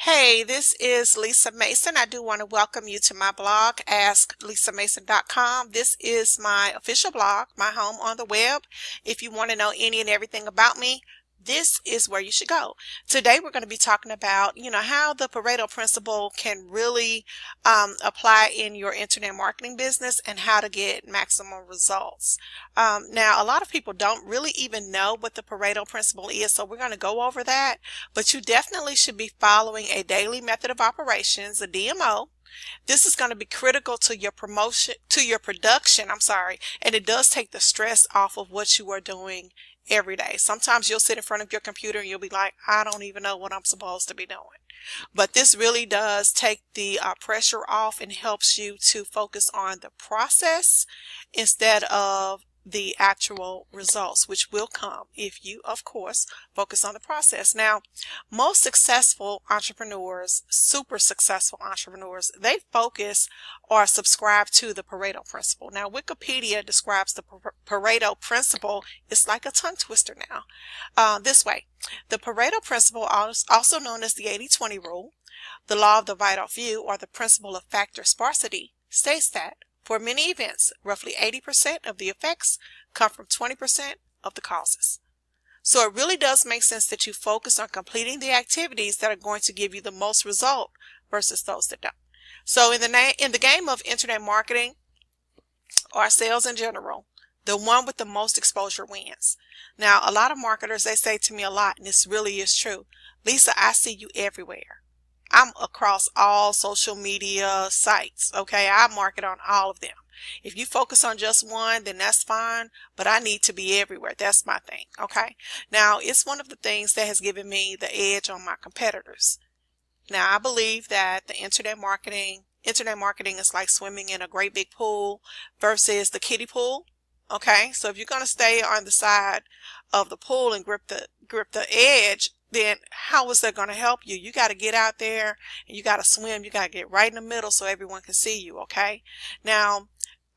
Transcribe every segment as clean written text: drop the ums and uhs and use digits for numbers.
Hey, this is Lisa Mason. I do want to welcome you to my blog, AskLisaMason.com. This is my official blog, my home on the web. If you want to know any and everything about me, this is where you should go. Today we're going to be talking about, how the Pareto Principle can really apply in your internet marketing business and how to get maximum results. Now, a lot of people don't really even know what the Pareto Principle is, so we're going to go over that. But you definitely should be following a daily method of operations, a DMO. This is going to be critical to your production, and it does take the stress off of what you are doing every day. Sometimes you'll sit in front of your computer and you'll be like, I don't even know what I'm supposed to be doing. But this really does take the pressure off and helps you to focus on the process instead of the actual results, which will come if you, of course, focus on the process. Now, most successful entrepreneurs, super successful entrepreneurs, they focus or subscribe to the Pareto Principle. Now, Wikipedia describes the Pareto Principle, it's like a tongue twister now, this way. The Pareto Principle, also known as the 80-20 rule, the law of the vital few, or the principle of factor sparsity, states that for many events, roughly 80% of the effects come from 20% of the causes. So it really does make sense that you focus on completing the activities that are going to give you the most result versus those that don't. So in the game of internet marketing or sales in general, the one with the most exposure wins. Now, a lot of marketers, they say to me a lot, and this really is true, Lisa, I see you everywhere. I'm across all social media sites, okay? I market on all of them. If you focus on just one, then that's fine, but I need to be everywhere. That's my thing, okay? Now, it's one of the things that has given me the edge on my competitors. Now, I believe that the internet marketing is like swimming in a great big pool versus the kiddie pool, okay? So if you're going to stay on the side of the pool and grip the edge, then how is that going to help you? You got to get out there and you got to swim. You got to get right in the middle so everyone can see you, okay? Now,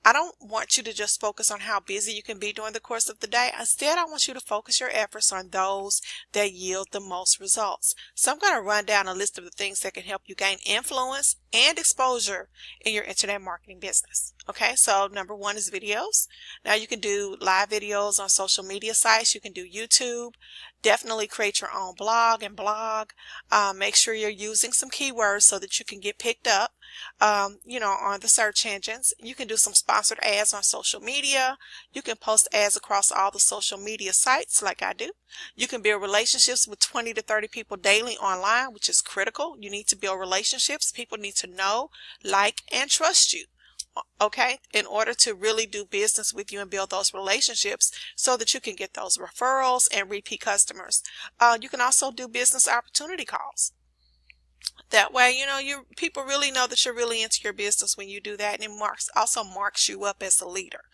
I don't want you to just focus on how busy you can be during the course of the day. Instead, I want you to focus your efforts on those that yield the most results. So I'm going to run down a list of the things that can help you gain influence and exposure in your internet marketing business. Okay, so number one is videos. Now you can do live videos on social media sites. You can do YouTube. Definitely create your own blog and blog. Make sure you're using some keywords so that you can get picked up, on the search engines. You can do some sponsored ads on social media. You can post ads across all the social media sites like I do. You can build relationships with 20 to 30 people daily online, which is critical. You need to build relationships. People need to know, like, and trust you. Okay, in order to really do business with you and build those relationships so that you can get those referrals and repeat customers. You can also do business opportunity calls. That way, people really know that you're really into your business when you do that, and it also marks you up as a leader.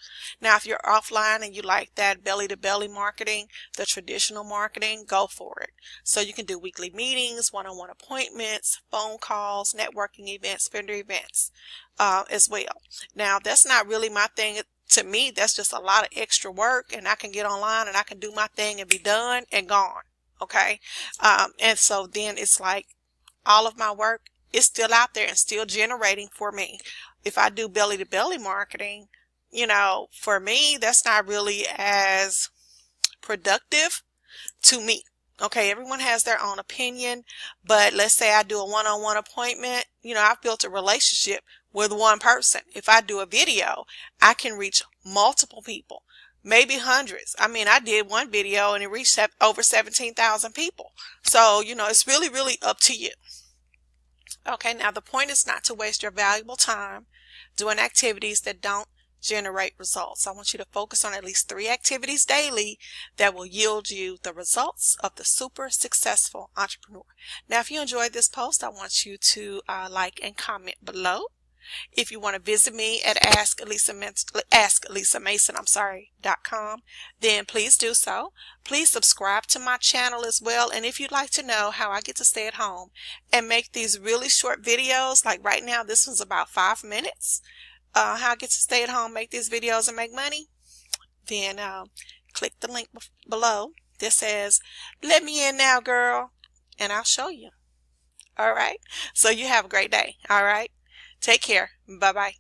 Now, if you're offline and you like that belly-to-belly marketing, the traditional marketing, go for it. So you can do weekly meetings, one-on-one appointments, phone calls, networking events, vendor events as well. Now, that's not really my thing. To me, that's just a lot of extra work, and I can get online and I can do my thing and be done and gone. Okay, and so then it's like, all of my work is still out there and still generating for me. If I do belly-to-belly marketing, for me, that's not really as productive to me. Okay, everyone has their own opinion, but let's say I do a one-on-one appointment, I've built a relationship with one person. If I do a video, I can reach multiple people, maybe hundreds. I mean, I did one video and it reached over 17,000 people. So, it's really, really up to you. Okay, now the point is not to waste your valuable time doing activities that don't generate results. I want you to focus on at least 3 activities daily that will yield you the results of the super successful entrepreneur. Now, if you enjoyed this post, I want you to like and comment below. If you want to visit me at AskLisaMason.com, then please do so. Please subscribe to my channel as well. And if you'd like to know how I get to stay at home and make these really short videos, like right now, this one's about 5 minutes, how I get to stay at home, make these videos and make money, then click the link below that says, "Let me in now, girl," and I'll show you. All right. So you have a great day. All right. Take care. Bye bye.